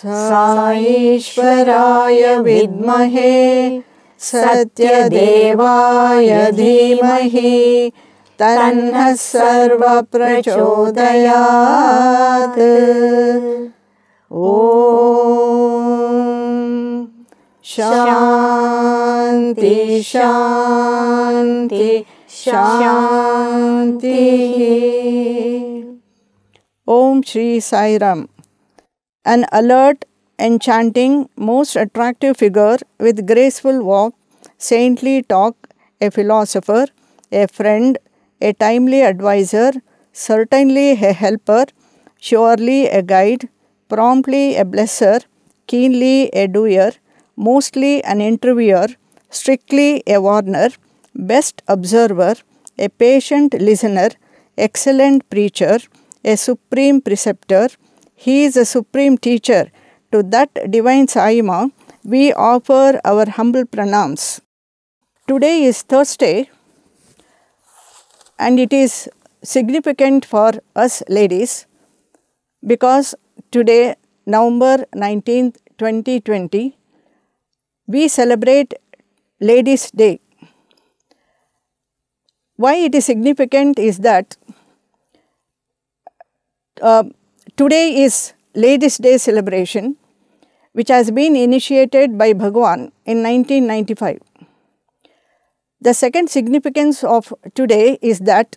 साईश्वराय विद्महे सत्यदेवाय धीमहि तन्नः सर्वः प्रचोदयात्। ॐ शान्ति शान्ति शान्तिः। Om Shri Sai Ram. An alert, enchanting, most attractive figure with graceful walk, saintly talk, a philosopher, a friend, a timely advisor, certainly a helper, surely a guide, promptly a blesser, keenly a doer, mostly an interviewer, strictly a warner, best observer, a patient listener, excellent preacher, a supreme preceptor. He is a supreme teacher. To that divine Saima, we offer our humble pranams. Today is Thursday, and it is significant for us ladies because today, November 19th, 2020, we celebrate Ladies' Day. Why it is significant is that today is Ladies' Day celebration, which has been initiated by Bhagwan in 1995. The second significance of today is that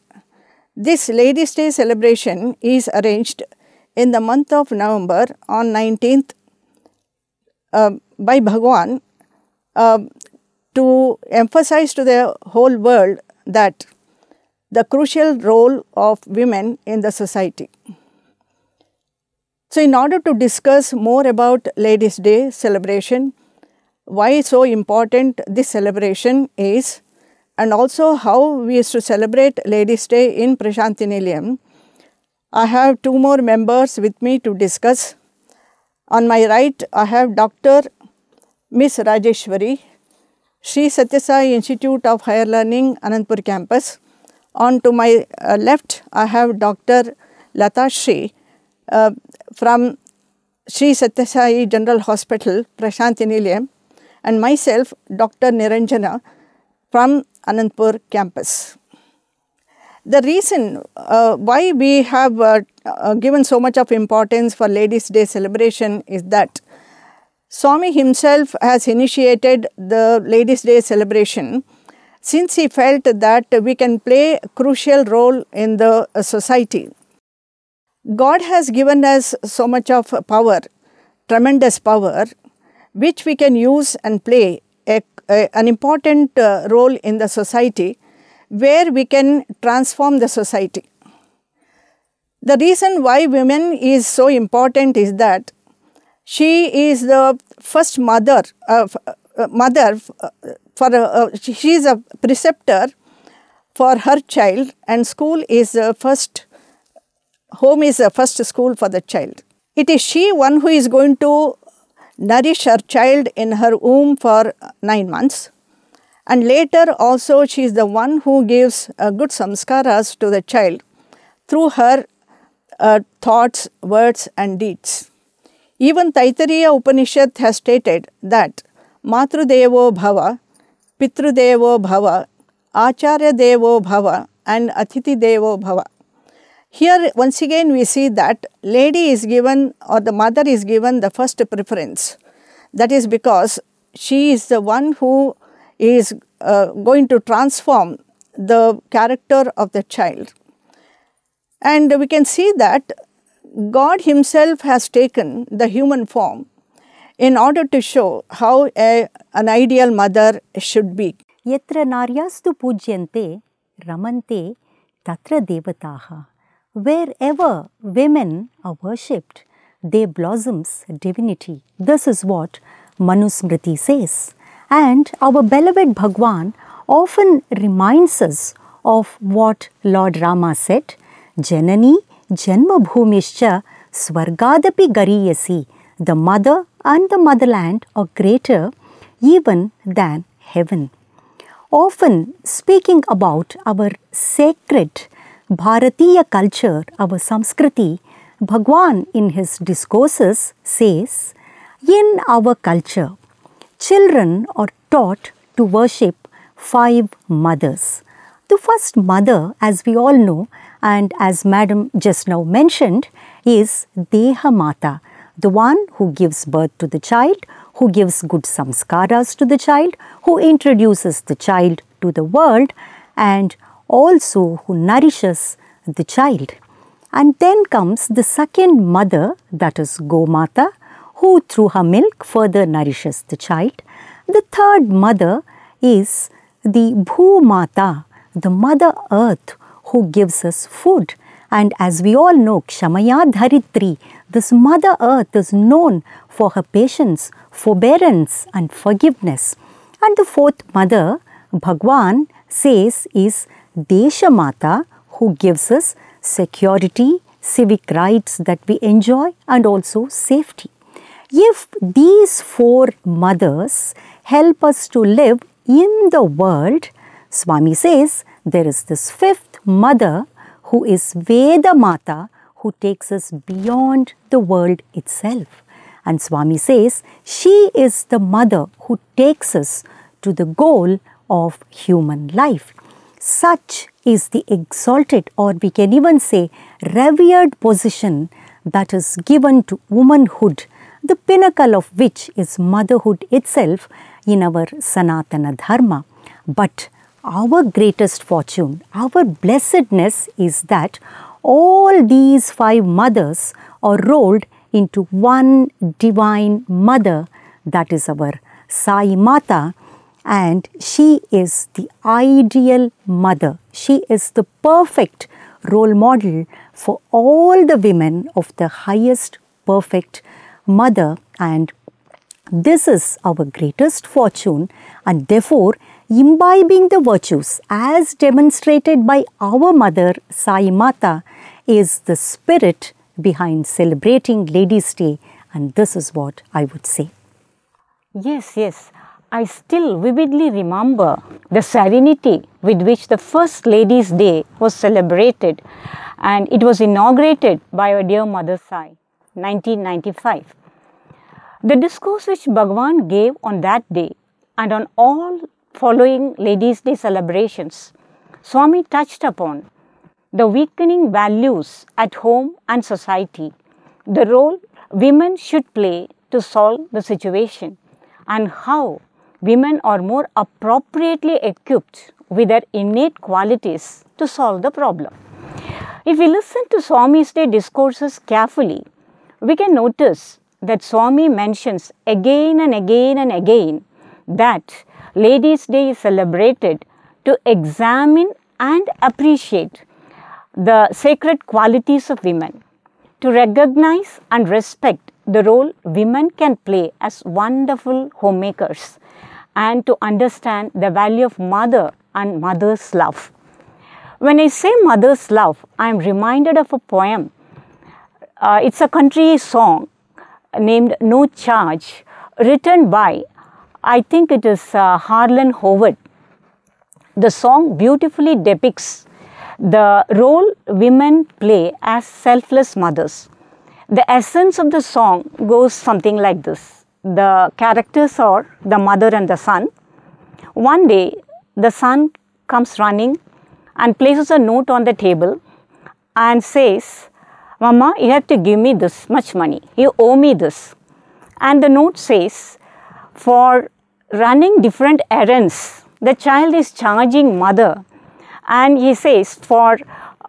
this Ladies' Day celebration is arranged in the month of November on 19th by Bhagwan to emphasize to the whole world that the crucial role of women in the society. So, in order to discuss more about Ladies' Day celebration, why so important this celebration is, and also how we used to celebrate Ladies' Day in Prashanthi Nilayam, I have two more members with me to discuss. On my right, I have Dr. Miss Rajeshwari, Sri Satya Sai Institute of Higher Learning, Anandpur campus. On to my left, I have Dr. Lata Shri from Sri Satya Sai General Hospital, Prashanthi Nilayam, and myself, Dr. Niranjana from Anandpur campus. The reason why we have given so much of importance for Ladies' Day celebration is that Swami himself has initiated the Ladies' Day celebration since he felt that we can play a crucial role in the society. God has given us so much of power, tremendous power, which we can use and play an important role in the society, where we can transform the society. The reason why women is so important is that she is the first mother, she is a preceptor for her child, and school is the first, home is the first school for the child. It is she one who is going to nourish her child in her womb for 9 months, and later also she is the one who gives good samskaras to the child through her thoughts, words and deeds. Even Taittiriya Upanishad has stated that Matrudevo Bhava, Pitrudevo Bhava, Acharya Devo Bhava and Athithi Devo Bhava. Here once again we see that lady is given, or the mother is given, the first preference. That is because she is the one who is going to transform the character of the child. And we can see that God himself has taken the human form in order to show how an ideal mother should be. Yatra naryastu pujyante ramante tatra devataha. Wherever women are worshipped, they blossoms divinity. This is what Manusmriti says. And our beloved Bhagwan often reminds us of what Lord Rama said, Janani Janma Bhumischa Swargadapi Gariyasi. The mother and the motherland are greater even than heaven. Often speaking about our sacred Bharatiya culture, our Samskriti, Bhagwan in his discourses says, in our culture, children are taught to worship 5 mothers. The first mother, as we all know, and as Madam just now mentioned, is Deha Mata, the one who gives birth to the child, who gives good samskaras to the child, who introduces the child to the world, and also who nourishes the child. And then comes the second mother, that is Gomata, who through her milk further nourishes the child. The third mother is the Bhumata, the Mother Earth, who gives us food. And as we all know, Kshamaya Dharitri, this Mother Earth is known for her patience, forbearance and forgiveness. And the fourth mother, Bhagwan says, is Deshamata, who gives us security, civic rights that we enjoy and also safety. If these 4 mothers help us to live in the world, Swami says there is this 5th mother who is Veda Mata, who takes us beyond the world itself. And Swami says she is the mother who takes us to the goal of human life. Such is the exalted, or we can even say revered position that is given to womanhood, the pinnacle of which is motherhood itself in our Sanatana Dharma. But our greatest fortune, our blessedness is that all these 5 mothers are rolled into one divine mother, that is our Sai Mata, and she is the ideal mother. She is the perfect role model for all the women of the highest perfect mother, and this is our greatest fortune, and therefore imbibing the virtues as demonstrated by our mother Sai Mata is the spirit behind celebrating Ladies' Day, and this is what I would say. Yes. I still vividly remember the serenity with which the first Ladies' Day was celebrated, and it was inaugurated by our dear Mother Sai, 1995. The discourse which Bhagwan gave on that day and on all following Ladies' Day celebrations, Swami touched upon the weakening values at home and society, the role women should play to solve the situation, and how women are more appropriately equipped with their innate qualities to solve the problem. If we listen to Swami's Day discourses carefully, we can notice that Swami mentions again and again and again that Ladies' Day is celebrated to examine and appreciate the sacred qualities of women, to recognize and respect the role women can play as wonderful homemakers, and to understand the value of mother and mother's love. When I say mother's love, I am reminded of a poem. It's a country song named No Charge, written by, I think it is Harlan Howard. The song beautifully depicts the role women play as selfless mothers. The essence of the song goes something like this. The characters are the mother and the son. One day, the son comes running and places a note on the table and says, "Mama, you have to give me this much money. You owe me this." And the note says, for running different errands, the child is charging mother. And he says, for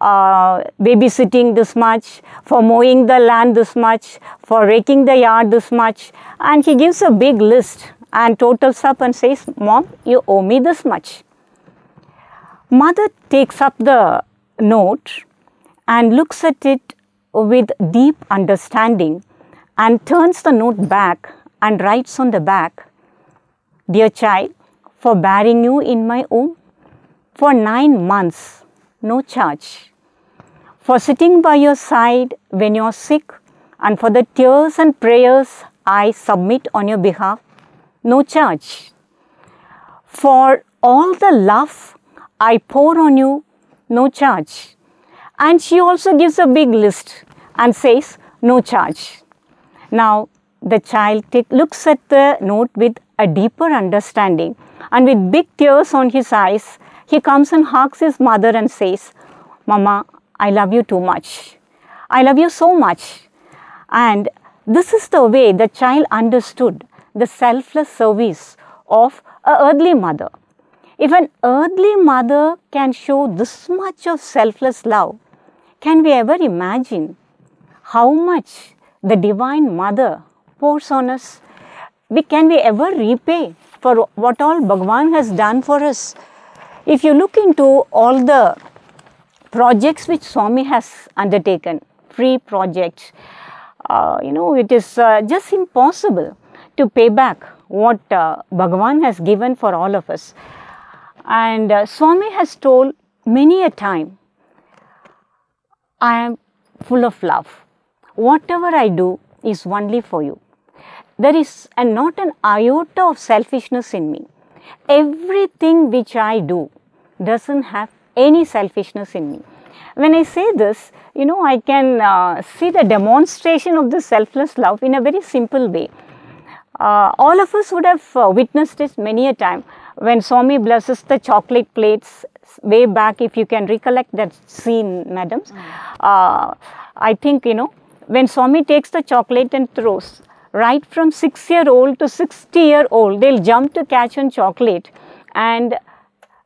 babysitting this much, for mowing the land this much, for raking the yard this much. And he gives a big list and totals up and says, "Mom, you owe me this much." Mother takes up the note and looks at it with deep understanding and turns the note back and writes on the back, "Dear child, for bearing you in my womb for 9 months, no charge. For sitting by your side when you are sick, and for the tears and prayers I submit on your behalf, no charge. For all the love I pour on you, no charge." And she also gives a big list and says, "No charge." Now, the child looks at the note with a deeper understanding, and with big tears on his eyes, he comes and hugs his mother and says, "Mama, I love you too much. I love you so much." And this is the way the child understood the selfless service of an earthly mother. If an earthly mother can show this much of selfless love, can we ever imagine how much the Divine Mother pours on us? Can we ever repay for what all Bhagwan has done for us? If you look into all the projects which Swami has undertaken, free projects, it is just impossible to pay back what Bhagwan has given for all of us. And Swami has told many a time, "I am full of love. Whatever I do is only for you. There is not an iota of selfishness in me. Everything which I do doesn't have any selfishness in me." When I say this, I can see the demonstration of the selfless love in a very simple way. All of us would have witnessed it many a time when Swami blesses the chocolate plates way back, if you can recollect that scene, madams. I think, when Swami takes the chocolate and throws, right from 6-year-old to 60-year-old, they'll jump to catch on chocolate, and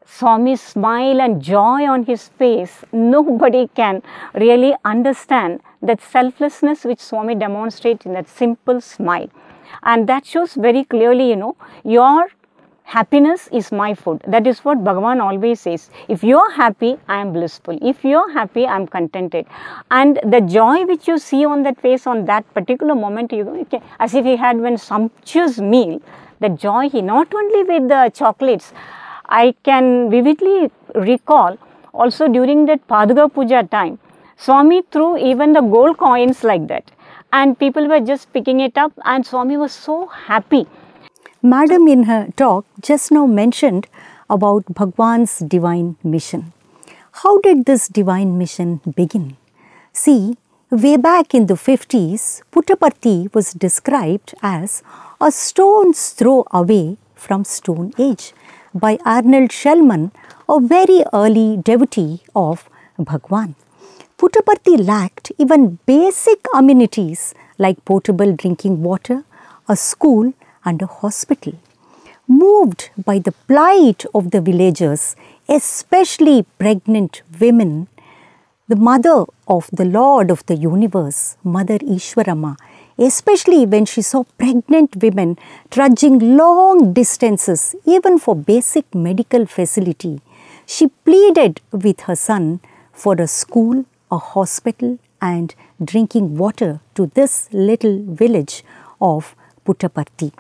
Swami's smile and joy on his face, nobody can really understand that selflessness which Swami demonstrates in that simple smile. And that shows very clearly, your happiness is my food. That is what Bhagavan always says. If you are happy, I am blissful. If you are happy, I am contented. And the joy which you see on that face on that particular moment, as if he had one sumptuous meal, the joy he, not only with the chocolates, I can vividly recall also during that Paduka Puja time, Swami threw even the gold coins like that. And people were just picking it up, and Swami was so happy. Madam in her talk just now mentioned about Bhagwan's divine mission. How did this divine mission begin? See, way back in the 50s, Puttaparthi was described as a stone's throw away from Stone Age by Arnold Shellman, a very early devotee of Bhagwan. Puttaparthi lacked even basic amenities like potable drinking water, a school and a hospital. Moved by the plight of the villagers, especially pregnant women, the mother of the Lord of the universe, Mother Ishwarama, especially when she saw pregnant women trudging long distances even for basic medical facility, she pleaded with her son for a school, a hospital and drinking water to this little village of Puttaparthi.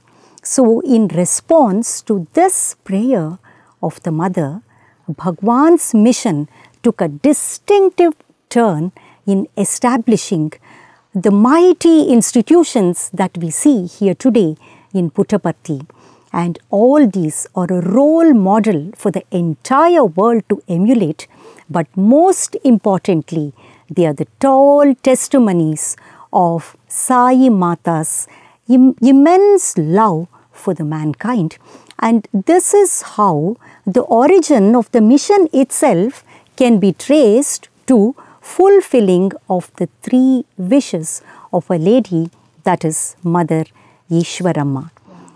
So in response to this prayer of the mother, Bhagwan's mission took a distinctive turn in establishing the mighty institutions that we see here today in Puttaparthi. And all these are a role model for the entire world to emulate, but most importantly, they are the tall testimonies of Sai Mata's immense love for the mankind. And this is how the origin of the mission itself can be traced to fulfilling of the 3 wishes of a lady, that is Mother Ishwarama.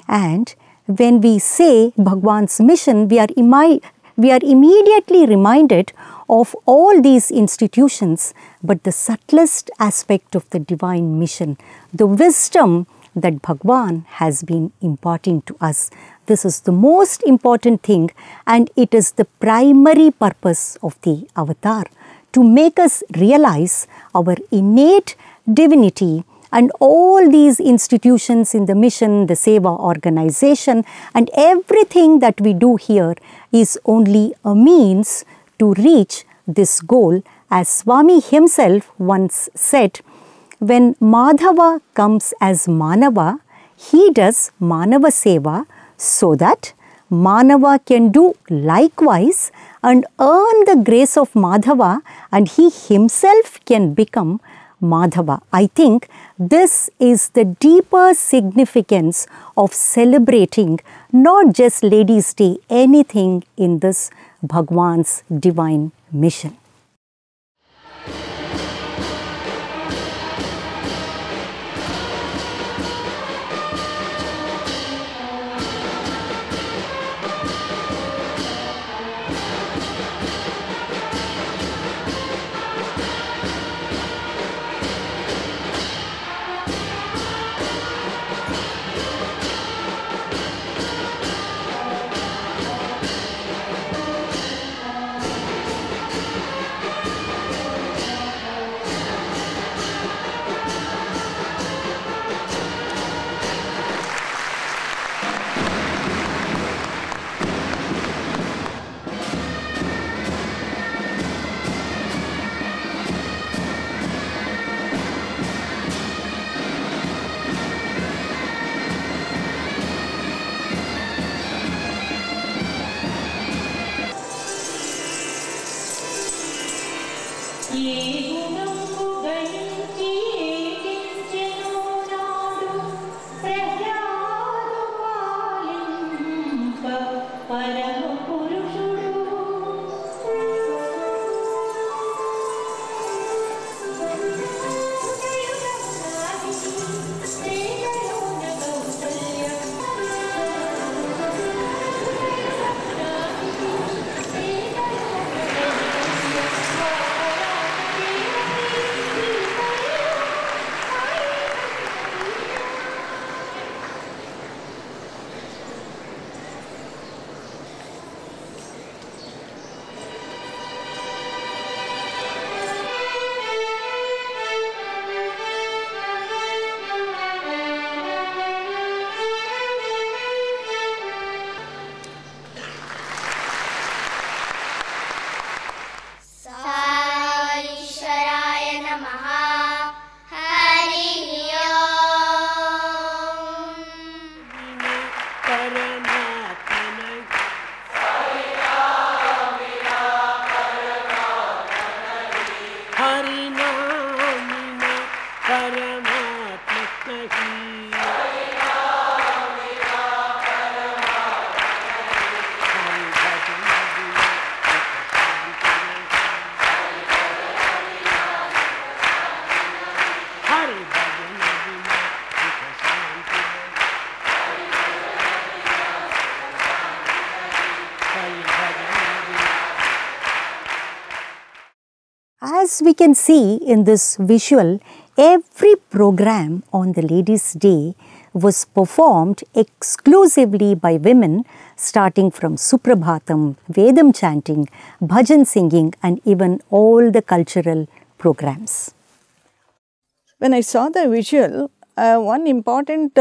And when we say Bhagwan's mission, we are immediately reminded of all these institutions, but the subtlest aspect of the divine mission, the wisdom that Bhagwan has been imparting to us. This is the most important thing, and it is the primary purpose of the avatar, to make us realize our innate divinity. And all these institutions in the mission, the Seva organization, and everything that we do here is only a means to reach this goal. As Swami himself once said, when Madhava comes as Manava, he does Manava Seva so that Manava can do likewise and earn the grace of Madhava, and he himself can become Madhava. I think this is the deeper significance of celebrating not just Ladies' Day, anything in this Bhagwan's divine mission. As we can see in this visual, every program on the Ladies' Day was performed exclusively by women, starting from Suprabhatam, Vedam chanting, bhajan singing, and even all the cultural programs. When I saw the visual, one important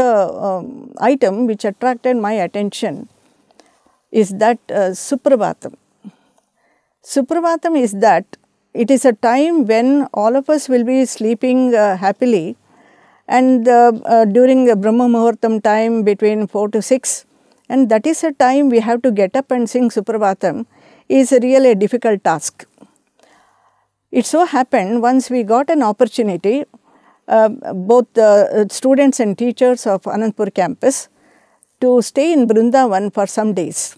item which attracted my attention is that Suprabhatam. Suprabhatam is that it is a time when all of us will be sleeping happily, and during the Brahma Muhurtam time between 4 to 6, and that is a time we have to get up and sing Suprabhatam, is really a difficult task. It so happened once we got an opportunity, both the students and teachers of Anandpur campus, to stay in Vrindavan for some days.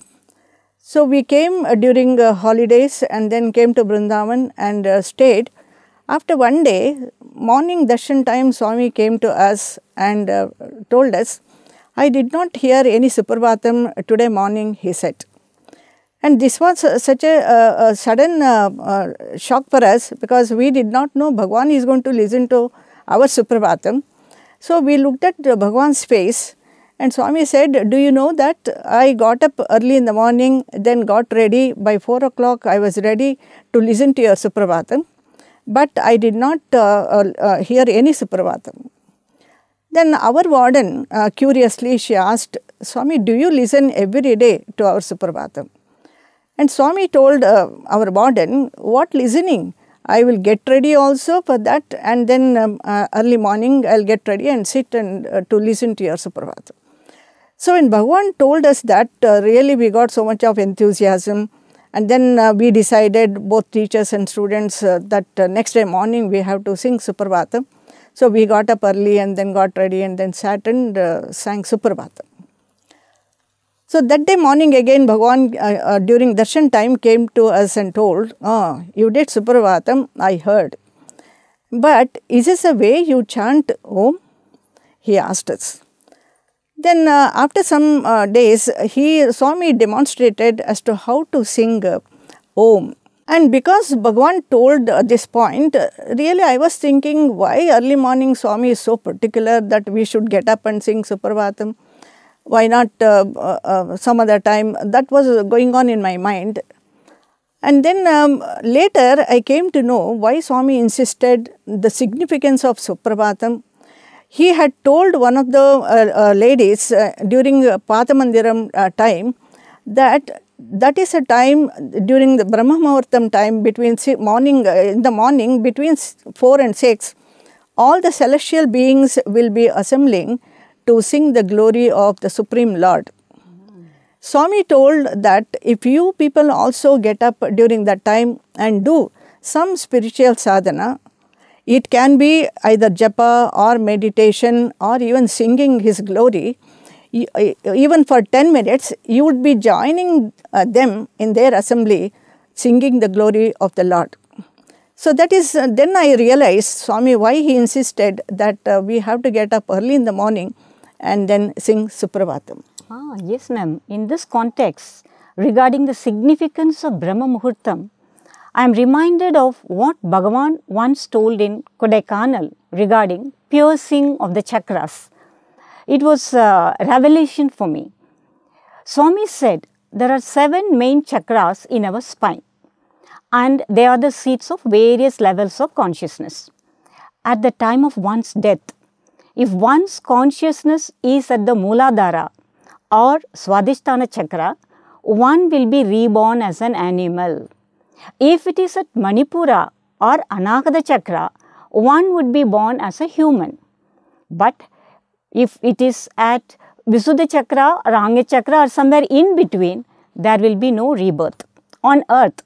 So we came during holidays and then came to Vrindavan and stayed. After one day, morning darshan time, Swami came to us and told us, "I did not hear any Suprabhatam today morning," he said. And this was such a sudden shock for us, because we did not know Bhagwan is going to listen to our Suprabhatam. So we looked at Bhagwan's face, and Swami said, "Do you know that I got up early in the morning, then got ready. By 4 o'clock I was ready to listen to your Suprabhatam, but I did not hear any Suprabhatam." Then our warden, curiously, she asked, "Swami, do you listen every day to our Suprabhatam?" And Swami told our warden, "What listening? I will get ready also for that, and then early morning I will get ready and sit and to listen to your Suprabhatam." So when Bhagwan told us that, really we got so much of enthusiasm, And then we decided, both teachers and students, that next day morning we have to sing Suprabhatam. So we got up early and then got ready and then sat and sang Suprabhatam. So that day morning again, Bhagavan during darshan time came to us and told, "Oh, you did Suprabhatam, I heard. But is this a way you chant Om?" He asked us. Then after some days, he saw me demonstrated as to how to sing Om. And because Bhagavan told this point, really I was thinking, why early morning Swami is so particular that we should get up and sing Suprabhatam? Why not some other time? That was going on in my mind. And then later I came to know why Swami insisted the significance of Suprabhatam. He had told one of the ladies during Padamandiram time that is a time during the Brahma Muhurtam time between morning, in the morning between 4 and 6, all the celestial beings will be assembling to sing the glory of the Supreme Lord. Swami told that if you people also get up during that time and do some spiritual sadhana, it can be either japa or meditation or even singing His glory, even for 10 minutes, you would be joining them in their assembly, singing the glory of the Lord. So that is, then I realized Swami why he insisted that we have to get up early in the morning and then sing Suprabhatam. Yes, ma'am. In this context, regarding the significance of Brahma Muhurtam, I am reminded of what Bhagavan once told in Kodaikanal regarding piercing of the chakras. It was a revelation for me. Swami said there are 7 main chakras in our spine, and they are the seats of various levels of consciousness. At the time of one's death, if one's consciousness is at the Mooladhara or Swadhisthana chakra, one will be reborn as an animal. If it is at Manipura or Anahata chakra, one would be born as a human. But if it is at Visuddha chakra or Anga chakra or somewhere in between, there will be no rebirth on earth.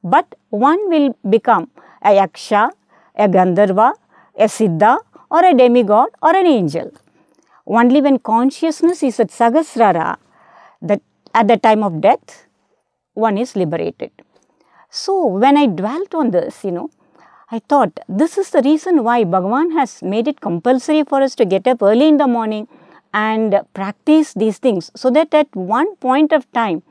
But one will become a Yaksha, a Gandharva, a Siddha or a demigod or an angel. Only when consciousness is at Sahasrara, that at the time of death, one is liberated. So when I dwelt on this, I thought this is the reason why Bhagavan has made it compulsory for us to get up early in the morning and practice these things, so that at one point of time,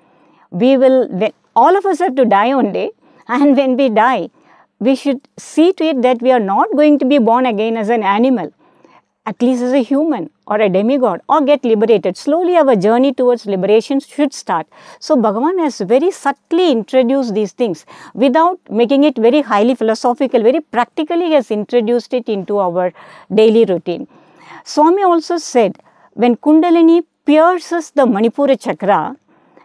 all of us have to die one day, and when we die, we should see to it that we are not going to be born again as an animal, at least as a human or a demigod, or get liberated. Slowly our journey towards liberation should start. So Bhagavan has very subtly introduced these things without making it very highly philosophical. Very practically he has introduced it into our daily routine. Swami also said, when Kundalini pierces the Manipura chakra,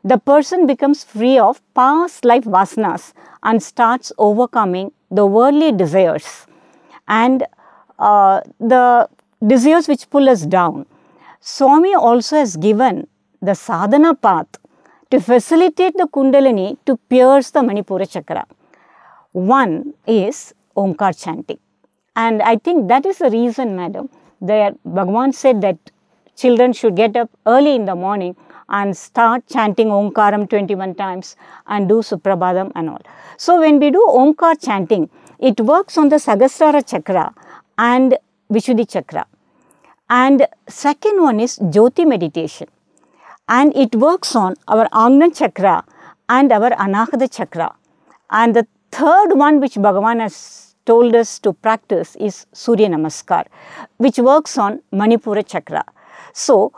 the person becomes free of past life vasanas and starts overcoming the worldly desires and the desires which pull us down. Swami also has given the sadhana path to facilitate the Kundalini to pierce the Manipura chakra. One is Omkar chanting. And I think that is the reason, madam, that Bhagavan said that children should get up early in the morning and start chanting Omkaram 21 times and do Suprabhatam and all. So when we do Omkar chanting, it works on the Sahasrara chakra and Vishuddhi chakra. And second one is Jyoti meditation. And it works on our Agna chakra and our Anahata chakra. And the third one which Bhagavan has told us to practice is Surya Namaskar, which works on Manipura chakra. So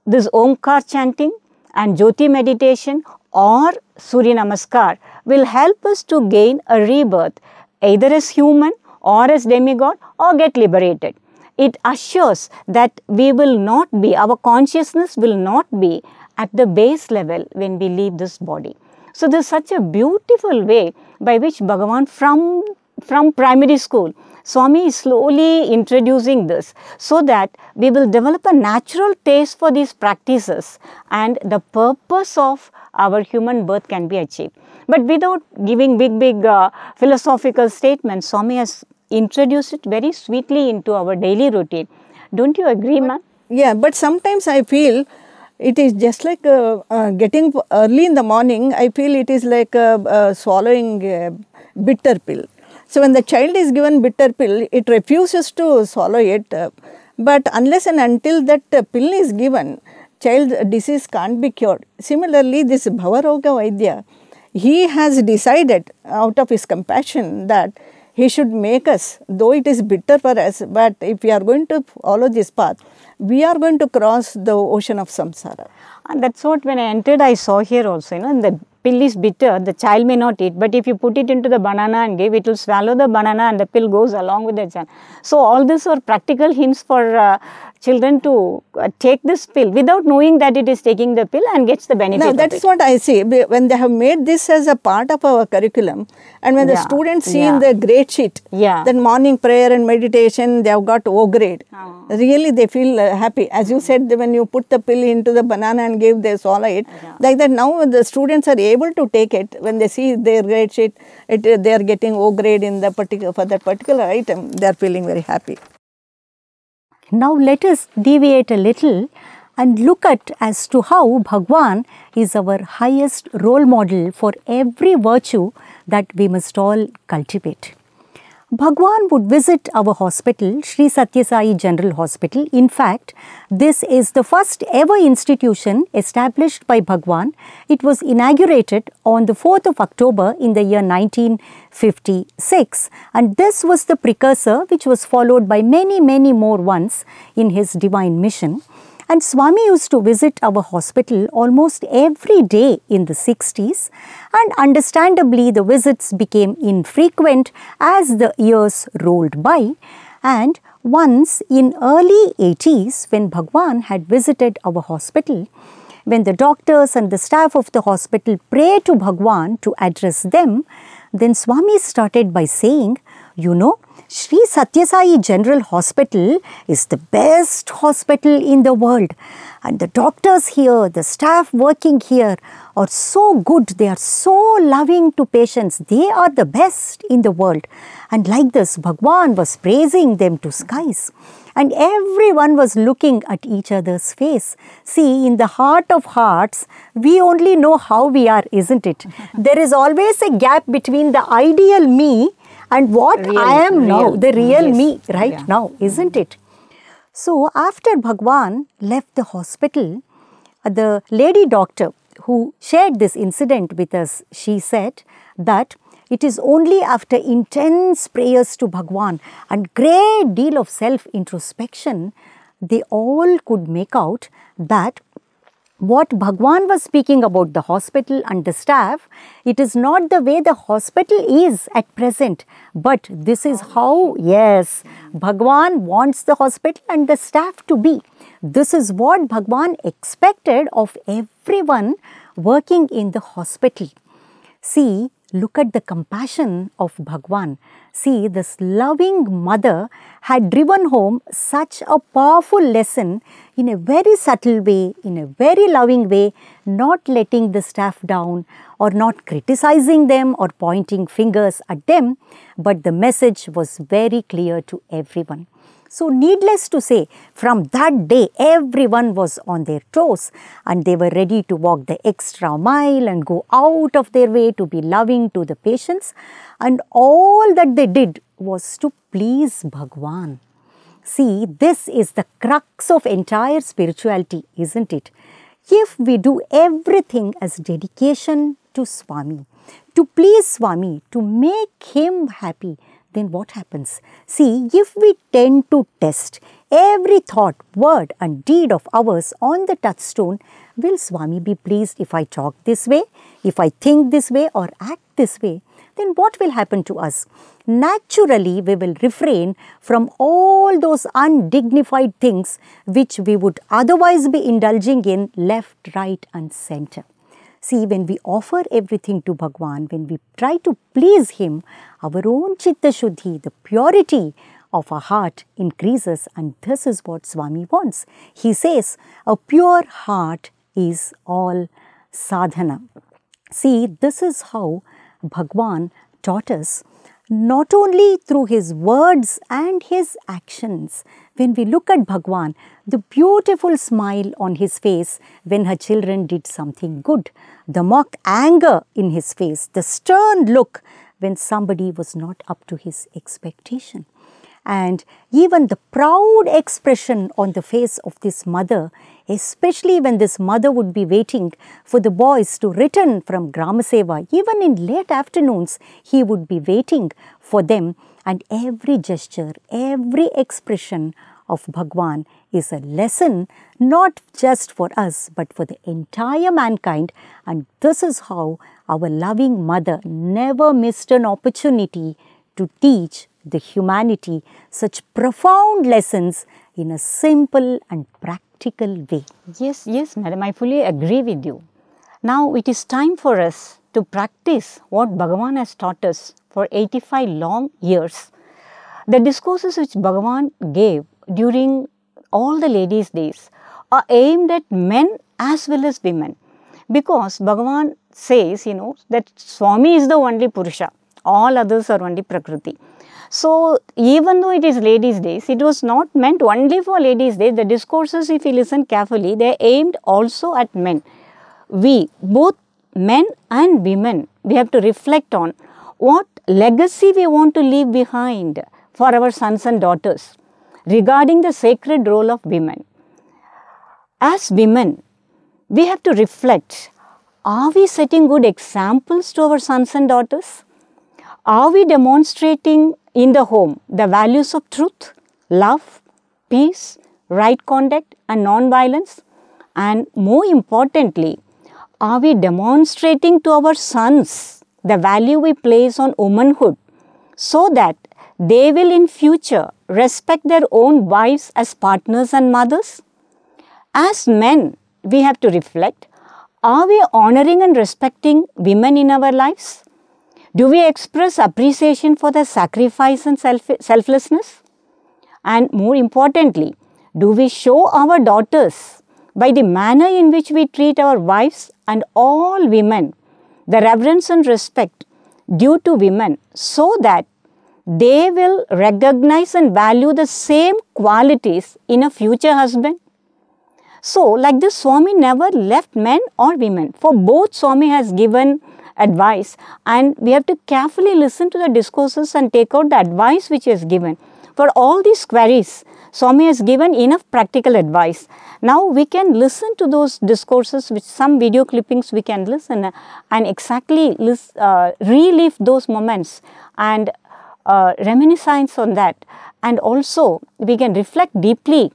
this Omkar chanting and Jyoti meditation or Surya Namaskar will help us to gain a rebirth, either as human or as demigod, or get liberated. It assures that we will not be, our consciousness will not be at the base level when we leave this body. So there is such a beautiful way by which Bhagavan from primary school Swami is slowly introducing this so that we will develop a natural taste for these practices and the purpose of our human birth can be achieved. But without giving big philosophical statements, Swami has introduced it very sweetly into our daily routine. Don't you agree, ma'am? Yeah, but sometimes I feel it is just like getting early in the morning, I feel it is like swallowing a bitter pill. So when the child is given bitter pill, it refuses to swallow it. But unless and until that pill is given, child disease can't be cured. Similarly, this Bhavaroga Vaidya, he has decided out of his compassion that he should make us, though it is bitter for us, but if we are going to follow this path, we are going to cross the ocean of samsara. And that's what when I entered, I saw here also, the pill is bitter, the child may not eat, but if you put it into the banana and give, it will swallow the banana and the pill goes along with the child. So all these are practical hints for children to take this pill without knowing that it is taking the pill and gets the benefit Now, of that is what I see. When they have made this as a part of our curriculum, and when the students see in the grade sheet that morning prayer and meditation, they have got O grade, really they feel happy. As you said, when you put the pill into the banana and give, they swallow it. Like that, now the students are able to take it. When they see their grade sheet, they are getting O grade in the for that particular item, they are feeling very happy. Now let us deviate a little and look at as to how Bhagwan is our highest role model for every virtue that we must all cultivate. Bhagwan would visit our hospital, Sri Satya Sai General Hospital. In fact, this is the first ever institution established by Bhagwan. It was inaugurated on the 4th of October in the year 1956, and this was the precursor which was followed by many more ones in his divine mission. And Swami used to visit our hospital almost every day in the 60s, and understandably the visits became infrequent as the years rolled by. And once in early 80s, when Bhagwan had visited our hospital, when the doctors and the staff of the hospital prayed to Bhagwan to address them, then Swami started by saying, Sri Satya Sai General Hospital is the best hospital in the world, and the doctors here, the staff working here are so good, they are so loving to patients, they are the best in the world. And like this, Bhagwan was praising them to skies. And everyone was looking at each other's face. See, in the heart of hearts, we only know how we are, isn't it? There is always a gap between the ideal me and what I am now, the real me now, isn't it? So, after Bhagwan left the hospital, the lady doctor who shared this incident with us, she said that it is only after intense prayers to Bhagwan and great deal of self-introspection, they all could make out that what Bhagwan was speaking about the hospital and the staff, it is not the way the hospital is at present, but this is how, Bhagwan wants the hospital and the staff to be. This is what Bhagwan expected of everyone working in the hospital. See, look at the compassion of Bhagwan. See, this loving mother had driven home such a powerful lesson in a very subtle way, in a very loving way, not letting the staff down or not criticizing them or pointing fingers at them, but the message was very clear to everyone. So, needless to say, from that day, everyone was on their toes and they were ready to walk the extra mile and go out of their way to be loving to the patients. And all that they did was to please Bhagwan. See, this is the crux of entire spirituality, isn't it? If we do everything as dedication to Swami, to please Swami, to make him happy, then what happens? See, if we tend to test every thought, word and deed of ours on the touchstone, will Swami be pleased if I talk this way, if I think this way or act this way? Then what will happen to us? Naturally, we will refrain from all those undignified things which we would otherwise be indulging in left, right and center. See, when we offer everything to Bhagwan, when we try to please him, our own Chitta Shuddhi, the purity of our heart increases, and this is what Swami wants. He says, a pure heart is all sadhana. See, this is how Bhagwan taught us, not only through his words and his actions. When we look at Bhagwan, the beautiful smile on his face when her children did something good, the mock anger in his face, the stern look when somebody was not up to his expectation, and even the proud expression on the face of this mother, especially when this mother would be waiting for the boys to return from Grama Seva. Even in late afternoons, he would be waiting for them, and every gesture, every expression of Bhagwan is a lesson, not just for us, but for the entire mankind. And this is how our loving mother never missed an opportunity to teach the humanity such profound lessons in a simple and practical way. Yes, yes, madam, I fully agree with you. Now it is time for us to practice what Bhagavan has taught us for 85 long years. The discourses which Bhagavan gave during all the ladies' days are aimed at men as well as women, because Bhagavan says, that Swami is the only Purusha, all others are only Prakriti. So, even though it is ladies' days, it was not meant only for ladies' days. The discourses, if you listen carefully, they are aimed also at men. We, both men and women, we have to reflect on what legacy we want to leave behind for our sons and daughters regarding the sacred role of women. As women, we have to reflect, are we setting good examples to our sons and daughters? Are we demonstrating in the home the values of truth, love, peace, right conduct and non-violence? And more importantly, are we demonstrating to our sons the value we place on womanhood, so that they will in future respect their own wives as partners and mothers? As men, we have to reflect, are we honoring and respecting women in our lives? Do we express appreciation for their sacrifice and selflessness? And more importantly, do we show our daughters, by the manner in which we treat our wives and all women, the reverence and respect due to women, so that they will recognize and value the same qualities in a future husband? So, like this, Swami never left men or women. For both, Swami has given advice, and we have to carefully listen to the discourses and take out the advice which he has given. For all these queries, Swami has given enough practical advice. Now we can listen to those discourses, which some video clippings we can listen and exactly relive those moments and reminiscence on that. And also we can reflect deeply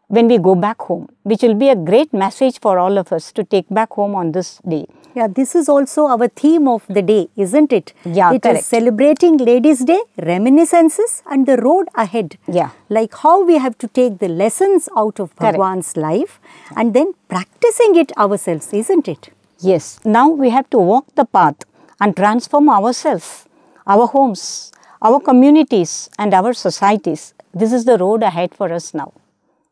when we go back home, which will be a great message for all of us to take back home on this day. Yeah, this is also our theme of the day, isn't it? Yeah, it correct. is celebrating Ladies' Day, reminiscences and the road ahead. Yeah. Like how we have to take the lessons out of Bhagwan's life and then practicing it ourselves, isn't it? Yes. Now we have to walk the path and transform ourselves, our homes, our communities and our societies. This is the road ahead for us now.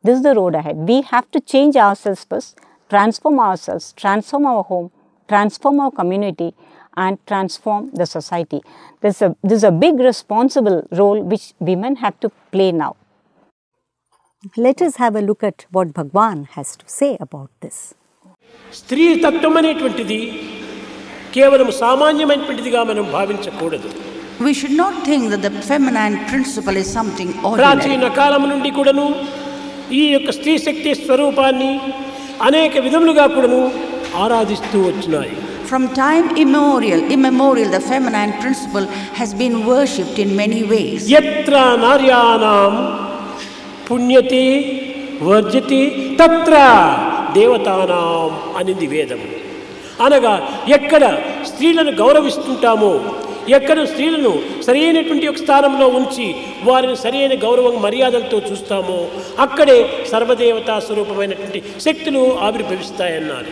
This is the road ahead. We have to change ourselves first, transform ourselves, transform our home, transform our community and transform the society. This is a big responsible role which women have to play now. Let us have a look at what Bhagwan has to say about this. స్త్రీ తత్వం అనేటువంటిది కేవలం సామాన్యమైనటువంటిదిగా మనం భావించకూడదు. We should not think that the feminine principle is something ordinary. ప్రాచీన కాలం నుండి కూడాను ఈ యొక్క స్త్రీ శక్తి స్వరూపాన్ని అనేక విధములుగా కూడాను ఆరాధిస్తూ వచ్చినాయి. From time immemorial, the feminine principle has been worshipped in many ways. యత్ర నార్యానాం పుణ్యతి వర్జతి తత్ర దేవతానాం అనింది వేదం. అనగా ఎక్కడ స్త్రీలను గౌరవిస్తుంటామో, ఎక్కడ స్త్రీలను సరైనటువంటి ఒక స్థానంలో ఉంచి వారిని సరైన గౌరవం మర్యాదలతో చూస్తామో అక్కడే సర్వదేవతా స్వరూపమైనటువంటి శక్తులు ఆవిర్భవిస్తాయన్నారు.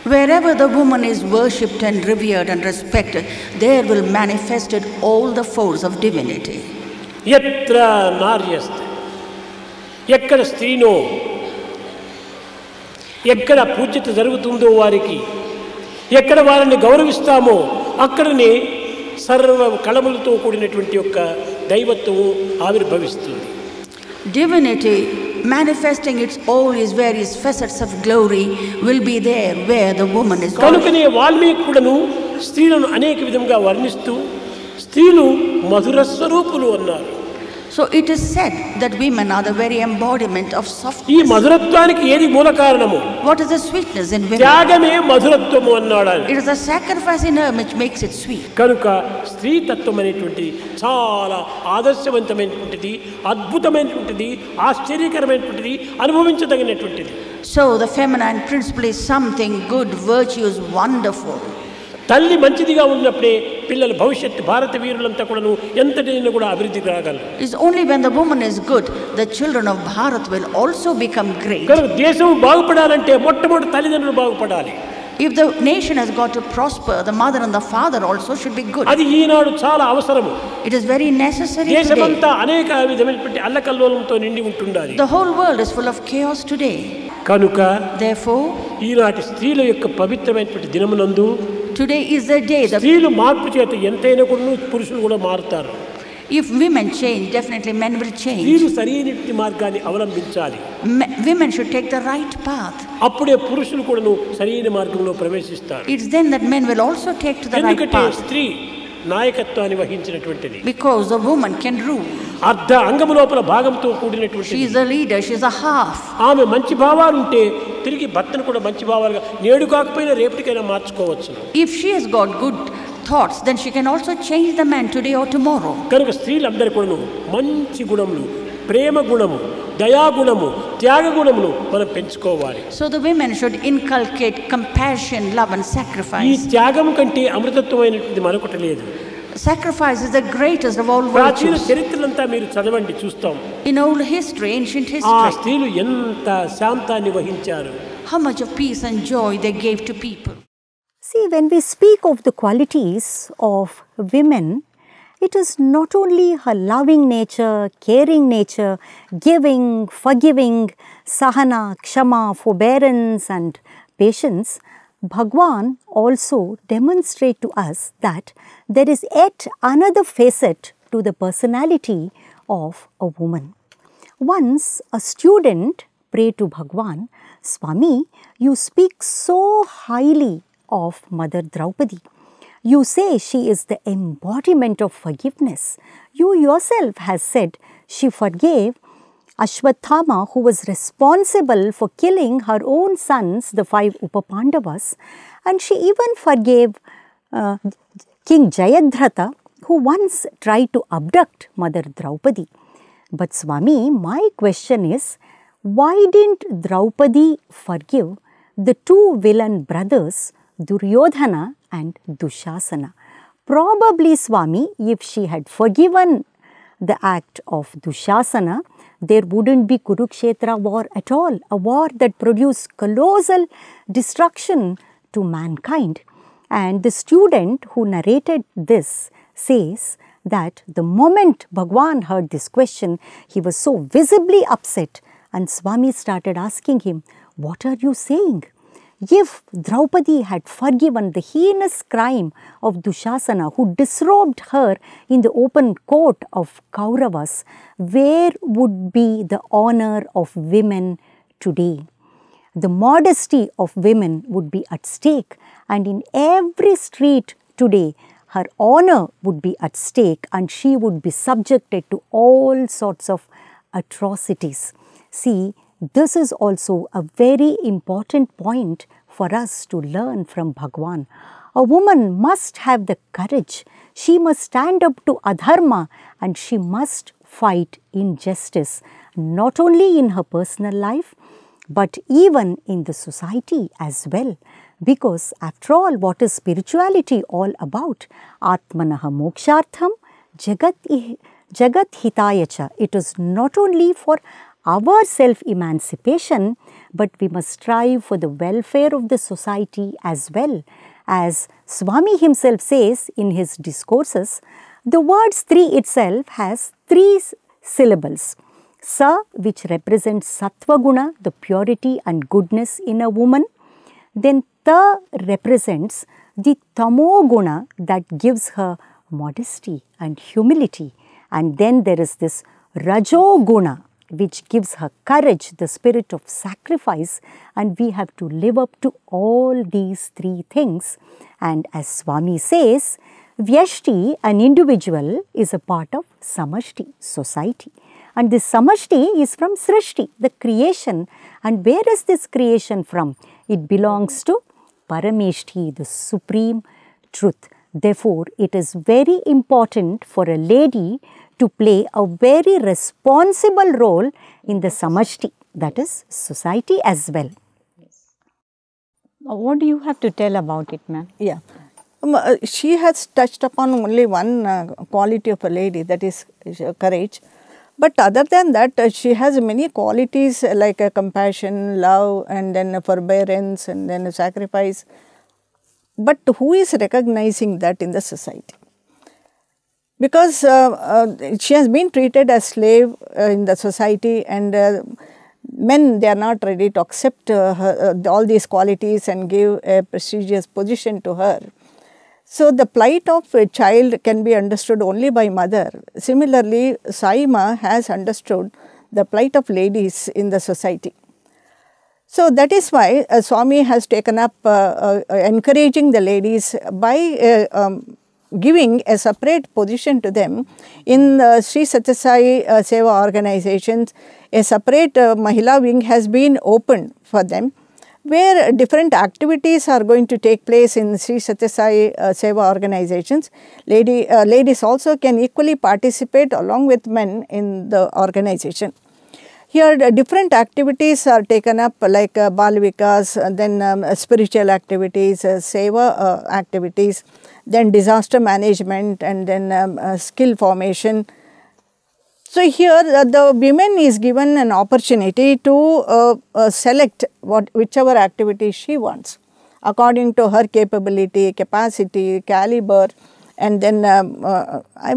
Wherever the woman is worshipped and revered and respected, there will manifested all the force of divinity. యత్ర నార్యస్తే, ఎక్కడ స్త్రీనో, ఎక్కడ పూజ్యత జరుగుతుందో వారికి, ఎక్కడ వారిని గౌరవిస్తామో అక్కడనే సర్వ కళములతో కూడినటువంటి యొక్క దైవత్వము ఆవిర్భవిస్తుంది. Divinity manifesting its all its various facets of glory will be there where the woman is. కనుకనే వాల్మీకి కూడాను స్త్రీలను అనేక విధంగా వర్ణిస్తూ స్త్రీలు మధుర స్వరూపులు అన్నారు. So it is said that women are the very embodiment of softness. ఈ మధురత్వానికి ఏది మూల కారణము? What is the sweetness in women? త్యాగమే మధురత్వము అన్నాడు. It is the sacrifice in her which makes it sweet. కనుక స్త్రీ తత్వం అనేటువంటిది చాలా ఆదర్శవంతమైనటువంటిది, అద్భుతమైనటువంటిది, ఆశ్చర్యకరమైనటువంటిది, అనుభవించదగినటువంటిది. So the feminine principle is something good, virtuous, wonderful. తల్లి మంచిదిగా ఉన్నప్పుడే పిల్లల భవిష్యత్తు భారత వీరులంతా కూడాను ఎంతటైనా కూడా అభివృద్ధికి రాగలరు. It's only when the woman is good, the children of Bharat will also become great. కనుక దేశం బాగుపడాలంటే మొట్టమొదటి తల్లిదండ్రులు బాగుపడాలి. If the nation has got to prosper, the mother and the father also should be good. అది ఈనాడు చాలా అవసరము. It is very necessary today. దేశమంతా అనేక విధమైనటువంటి అల్లకల్లోలంతో నిండి ఉంటుండాలి. The whole world is full of chaos today. కనుక Therefore, ఈనాటి స్త్రీల యొక్క పవిత్రమైనటువంటి దినమునందు today is the day that స్త్రీలు మార్పు చేత ఎంతైనా కూడా పురుషులు కూడా మారుతారు. if women change, definitely men will change. స్త్రీలు సరైన మార్గాన్ని అవలంబించాలి. Women should take the right path. అప్పుడే పురుషులు కూడాను సరైన మార్గంలో ప్రవేశిస్తారు. It's then that men will also take to the right ఎందుకంటే path. స్త్రీ నాయకత్వాన్ని వహించినటువంటిది. Because the woman can rule. అర్ధ అంగము లోపల భాగంతో She కూడినటువంటిది. is a leader, she is a half. ఆమె మంచి భావాలు ఉంటే తిరిగి భర్తను కూడా మంచి భావాలుగా నేడు కాకపోయినా రేపటికైనా మార్చుకోవచ్చు. If she has got good thoughts, then she can also change the man today or tomorrow. కనుక స్త్రీలందరూ కూడాను మంచి గుణములు, ప్రేమ గుణము, దయాగుణము, త్యాగ గుణమును మనం పెంచుకోవాలి. So the women should inculcate compassion, love and ఈ sacrifice. త్యాగం కంటే అమృతత్వమైనటువంటి మరొకటి లేదు. Sacrifice is the greatest of all ప్రాచీన virtues. చరిత్రలంతా మీరు చదవండి, చూస్తాం. In old history, ancient ఆ history, స్త్రీలు ఎంత శాంతాన్ని వహించారు. how much of peace and joy they gave to people. See, when we speak of the qualities of women, it is not only her loving nature, caring nature, giving, forgiving, sahana, kshama, forbearance and patience. Bhagwan also demonstrates to us that there is yet another facet to the personality of a woman. Once a student prayed to Bhagwan, Swami, you speak so highly of Mother Draupadi. You say she is the embodiment of forgiveness. You yourself has said she forgave Ashwatthama, who was responsible for killing her own sons, the 5 Upapandavas, and she even forgave King Jayadratha, who once tried to abduct Mother Draupadi. But Swami, my question is, why didn't Draupadi forgive the 2 villain brothers, Duryodhana and Dushasana? Probably, Swami, if she had forgiven the act of Dushasana, there wouldn't be Kurukshetra war at all, a war that produced colossal destruction to mankind. And the student who narrated this says that the moment Bhagwan heard this question, he was so visibly upset, and Swami started asking him, "What are you saying? If Draupadi had forgiven the heinous crime of Dushasana, who disrobed her in the open court of Kauravas, where would be the honor of women today? The modesty of women would be at stake, and in every street today, her honor would be at stake, and she would be subjected to all sorts of atrocities." See, this is also a very important point for us to learn from Bhagwan. A woman must have the courage. She must stand up to adharma, and she must fight injustice, not only in her personal life, but even in the society as well. Because after all, what is spirituality all about? Atmanaha mokshartham jagat hitayacha. It is not only for our self-emancipation, but we must strive for the welfare of the society as well. As Swami himself says in his discourses, the word Stri itself has 3 syllables. Sa, which represents Sattva Guna, the purity and goodness in a woman. Then Ta represents the Tamo Guna, that gives her modesty and humility. And then there is this Rajo Guna, which gives her courage, the spirit of sacrifice, and we have to live up to all these 3 things. And as Swami says, Vyashti, an individual, is a part of Samashti, society. And this Samashti is from Srishti, the creation. And where is this creation from? It belongs to Parameshti, the supreme truth. Therefore, it is very important for a lady to play a very responsible role in the Samashti, that is society as well. What do you have to tell about it, ma'am? Yeah. She has touched upon only one quality of a lady, that is courage. But other than that, she has many qualities like compassion, love, and then forbearance, and then sacrifice. But who is recognizing that in the society? Because she has been treated as slave in the society, and men, they are not ready to accept all these qualities and give a prestigious position to her. So, the plight of a child can be understood only by mother. Similarly, Sai Ma has understood the plight of ladies in the society. So, that is why Swami has taken up encouraging the ladies by giving a separate position to them in Sri Satya Sai Seva organizations. A separate Mahila wing has been opened for them, where different activities are going to take place in Sri Satya Sai Seva organizations. Ladies also can equally participate along with men in the organization. Here different activities are taken up like Bal Vikas, then spiritual activities, Seva activities, then disaster management, and then skill formation. So, here the women is given an opportunity to select whichever activity she wants according to her capability, capacity, caliber, and then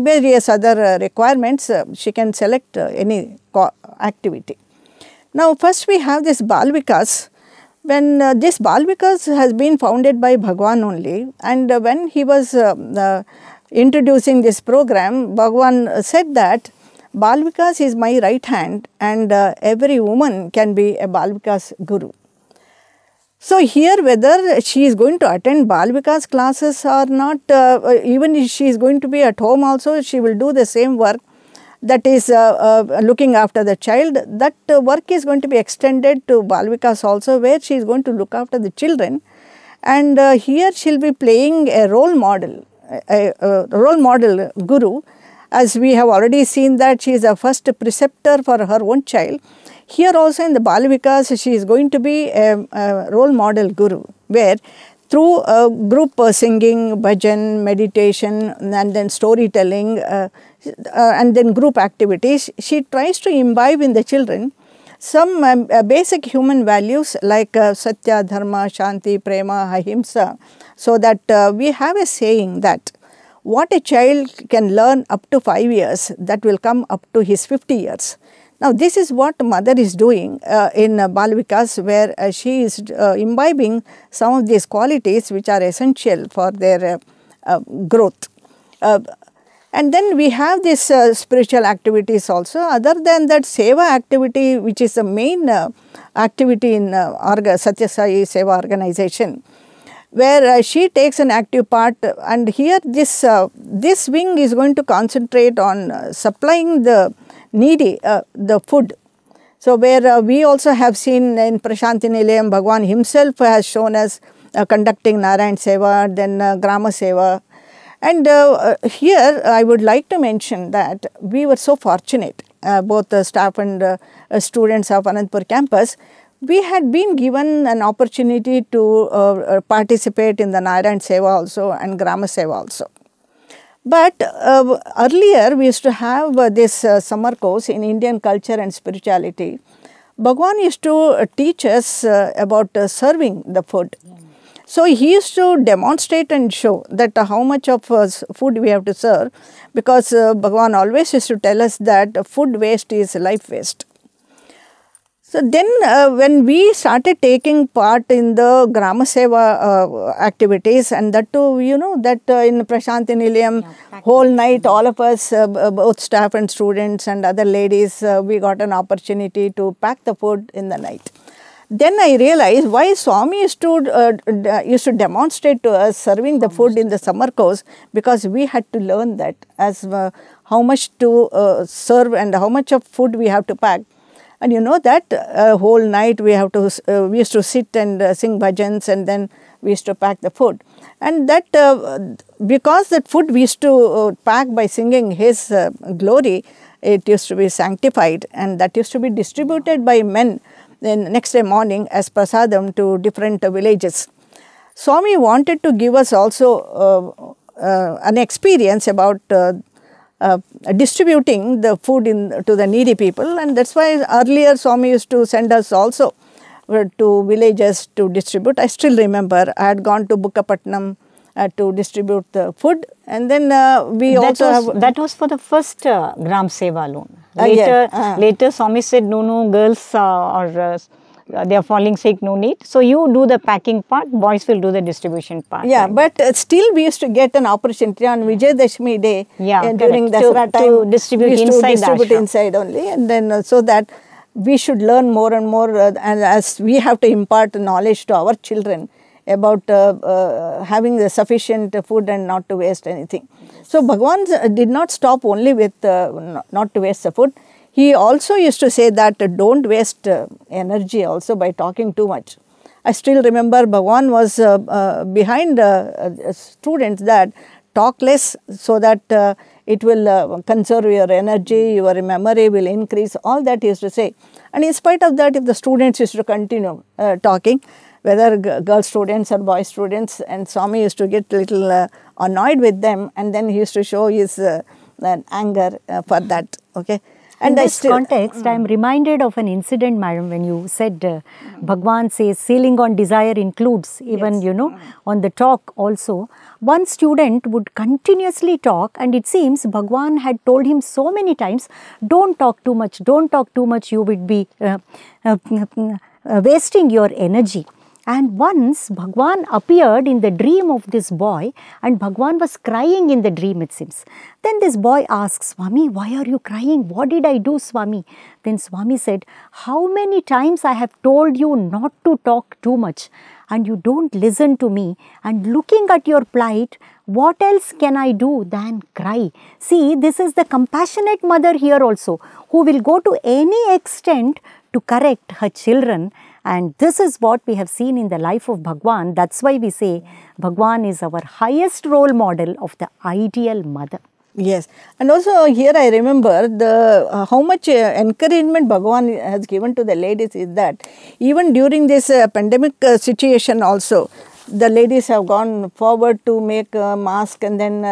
various other requirements. She can select any activity. Now, first we have this Bal Vikas. When this Bal Vikas has been founded by Bhagwan only, and when he was introducing this program, Bhagwan said that Bal Vikas is my right hand, and every woman can be a Bal Vikas guru. So, here whether she is going to attend Bal Vikas classes or not, even if she is going to be at home also, she will do the same work, that is looking after the child. That work is going to be extended to Bal Vikas also, where she is going to look after the children, and here she will be playing a role model, a role model guru. As we have already seen that she is a first preceptor for her own child. Here also in the Bal Vikas, she is going to be a role model guru, where through group singing, bhajan, meditation, and then storytelling, and then group activities, she tries to imbibe in the children some basic human values like Satya, Dharma, Shanti, Prema, Ahimsa, so that we have a saying that what a child can learn up to 5 years, that will come up to his 50 years. Now, this is what mother is doing in Bal Vikas, where she is imbibing some of these qualities which are essential for their growth. And then we have this spiritual activities also. Other than that, Seva activity, which is the main activity in Satya Sai Seva organization, where she takes an active part, and here this wing is going to concentrate on supplying the needy the food. So, where we also have seen in Prashanti Nilayam, Bhagwan himself has shown us conducting Narayan Seva, then Grama Seva. And here I would like to mention that we were so fortunate, both the staff and students of Anantapur campus. We had been given an opportunity to participate in the Narayan Seva also and Grama Seva also. But earlier we used to have this summer course in Indian culture and spirituality. Bhagwan used to teach us about serving the food. So he used to demonstrate and show that how much of food we have to serve, because Bhagwan always used to tell us that food waste is life waste. So then when we started taking part in the Grama Seva activities, and that too, you know, that in Prashanti Nilayam, whole night all of us, both staff and students and other ladies, we got an opportunity to pack the food in the night. Then I realized why Swami used to demonstrate to us serving the food in the summer course, because we had to learn that as how much to serve and how much of food we have to pack. And you know that whole night we used to sit and sing bhajans, and then we used to pack the food. And that because that food we used to pack by singing His glory, it used to be sanctified, and that used to be distributed by men then next day morning as prasadam to different villages. Swami wanted to give us also an experience about distributing the food to the needy people, and that's why earlier Swami used to send us also to villages to distribute. I still remember I had gone to Bukkapatnam to distribute the food, and then that was for the first Gram Seva alone. Later Swami said, no, girls they are falling sick, no need. So you do the packing part, boys will do the distribution part. Yeah, right? But still we used to get an opportunity on Vijayadashmi day during Dasara time to distribute inside only, and then so that we should learn more and more, and as we have to impart knowledge to our children about having the sufficient food and not to waste anything. So Bhagwan did not stop only with not to waste the food. He also used to say that don't waste energy also by talking too much. I still remember Bhagwan was behind students that talk less so that it will conserve your energy, your memory will increase, all that he used to say. And in spite of that, if the students used to continue talking, whether girl students or boy students, and Swami used to get little annoyed with them, and then he used to show his anger for that. Okay. And in this context, I am reminded of an incident, madam, when you said Bhagwan says sailing on desire includes even, you know, on the talk also. One student would continuously talk, and it seems Bhagwan had told him so many times, don't talk too much, you would be wasting your energy. And once Bhagwan appeared in the dream of this boy, and Bhagwan was crying in the dream, it seems. Then this boy asked, Swami, why are you crying? What did I do, Swami? Then Swami said, how many times I have told you not to talk too much, and you don't listen to me, and looking at your plight, what else can I do than cry? See, this is the compassionate mother here also, who will go to any extent to correct her children. And this is what we have seen in the life of Bhagwan. That's why we say Bhagwan is our highest role model of the ideal mother. Yes, and also here I remember the how much encouragement Bhagwan has given to the ladies is that even during this pandemic situation also, the ladies have gone forward to make a mask and then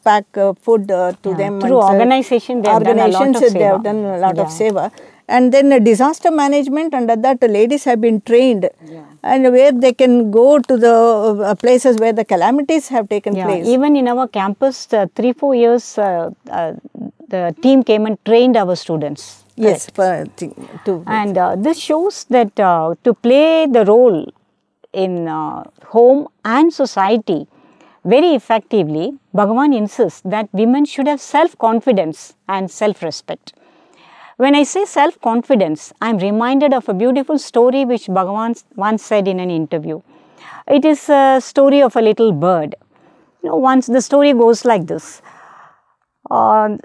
pack food to them. Through organization, they have done a lot of seva. They have done a lot of seva. And then disaster management, under that ladies have been trained, and where they can go to the places where the calamities have taken place. Even in our campus, 3-4 years, the team came and trained our students. Yes, and this shows that to play the role in home and society very effectively, Bhagwan insists that women should have self-confidence and self-respect. When I say self-confidence, I am reminded of a beautiful story which Bhagwan once said in an interview. It is a story of a little bird. You know, once the story goes like this. The